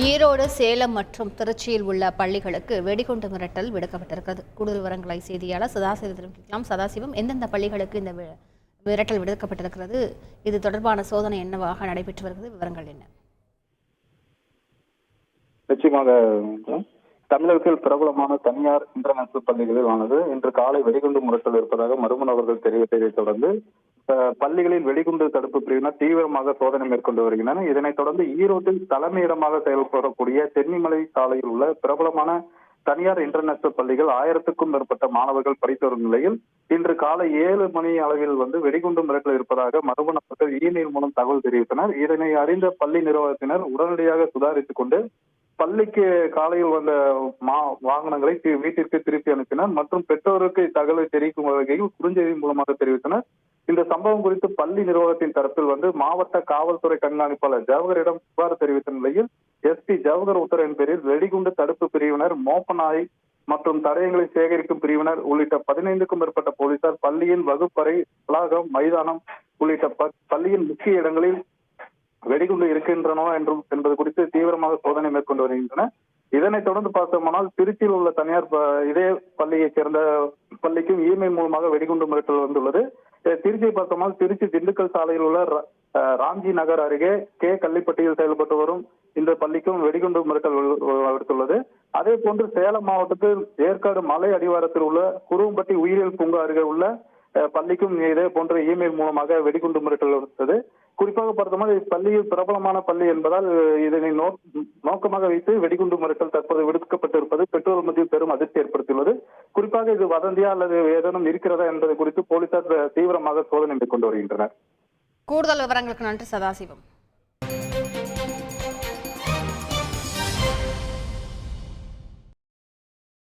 ஈரோடு, சேலம் மற்றும் திருச்சியில் உள்ள பள்ளிகளுக்கு வெடிகுண்டு மிரட்டல் விடுக்கப்பட்டிருக்கிறது. கூடுதல் விவரங்களை செய்தியாளர் சதாசிவம் கேட்கலாம். சதாசிவம், எந்தெந்த பள்ளிகளுக்கு இந்த மிரட்டல் விடுக்கப்பட்டிருக்கிறது? இது தொடர்பான சோதனை என்னவாக நடைபெற்று வருகிறது? விவரங்கள் என்ன? நிச்சயமாக தமிழகத்தில் பிரபலமான தனியார் இன்டர்நேஷனல் பள்ளிகளில் ஆனது இன்று காலை வெடிகுண்டு மிரட்டல் இருப்பதாக மர்ம நபர்கள் தெரிவித்ததை தொடர்ந்து பள்ளிகளில் வெடிகுண்டு தடுப்பு பிரிவினர் தீவிரமாக சோதனை மேற்கொண்டு வருகின்றனர். இதனைத் தொடர்ந்து ஈரோட்டில் தலைமையிடமாக செயல்படக்கூடிய தென்னிமலை சாலையில் உள்ள பிரபலமான தனியார் இன்டர்நேஷனல் பள்ளிகள் 1000க்கும் மேற்பட்ட மாணவர்கள் படித்து வரும் நிலையில் இன்று காலை 7 மணி அளவில் வெடிகுண்டு மிரட்டல் இருப்பதாக மர்ம நபர்கள் இமெயில் மூலம் தகவல் தெரிவித்தனர். இதனை அறிந்த பள்ளி நிர்வாகத்தினர் உடனடியாக சுதாரித்துக் கொண்டு பள்ளிக்கு காலையில் வந்த வாகனங்களை வீட்டிற்கு திருப்பி அனுப்பினர் மற்றும் பெற்றோருக்கு தகவலை தெரிவிக்கும் வகையில் குறுஞ்செய்தி மூலமாக தெரிவித்தனர். இந்த சம்பவம் குறித்து பள்ளி நிர்வாகத்தின் தரப்பில் மாவட்ட காவல்துறை கண்காணிப்பாளர் ஜவஹரிடம் புகார் தெரிவித்த நிலையில் எஸ்பி ஜவஹர் உத்தரவின் பேரில் வெடிகுண்டு தடுப்பு பிரிவினர், மோப்பநாய் மற்றும் தடயங்களை சேகரிக்கும் பிரிவினர் உள்ளிட்ட 15க்கும் மேற்பட்ட போலீசார் பள்ளியின் வகுப்பறை, வளாகம், மைதானம் உள்ளிட்ட பள்ளியின் முக்கிய இடங்களில் வெடிகுண்டு இருக்கின்றனவா என்பது குறித்து தீவிரமாக சோதனை மேற்கொண்டு வருகின்றன. இதனைத் தொடர்ந்து பார்த்தோமானால் திருச்சியில் உள்ள தனியார் இதே பள்ளியைச் சேர்ந்த பள்ளிக்கும் இமெயில் மூலமாக வெடிகுண்டு மிரட்டல் வந்துள்ளது. திருச்சியை பார்த்தோமானால் திருச்சி திண்டுக்கல் சாலையில் உள்ள ராம்ஜி நகர் அருகே கள்ளிப்பட்டியில் செயல்பட்டு வரும் இந்த பள்ளிக்கும் வெடிகுண்டு மிரட்டல் விடுத்துள்ளது. அதே போன்று சேலம் மாவட்டத்தில் ஏற்காடு மலை அடிவாரத்தில் உள்ள குருவம்பட்டி உயிரியல் பூங்கா அருகே உள்ள பள்ளிக்கும் இதே போன்ற இமெயில் மூலமாக வெடிகுண்டு மிரட்டல் விடுத்தது. குறிப்பாக பார்த்தோம்னா இப்பள்ளியில் பிரபலமான பள்ளி என்பதால் இதனை நோக்கமாக வைத்து வெடிகுண்டு மிரட்டல் தற்போது விடுக்கப்பட்டிருப்பது பெற்றோர் மத்தியில் பெரும் அதிர்ச்சி ஏற்படுத்தியுள்ளது. குறிப்பாக இது வதந்தியா அல்லது ஏதேனும் இருக்கிறதா என்பது குறித்து போலீசார் தீவிரமாக சோதனை மேற்கொண்டு வருகின்றனர். கூடுதல் விவரங்களுக்கு நன்றி சதாசிவம்.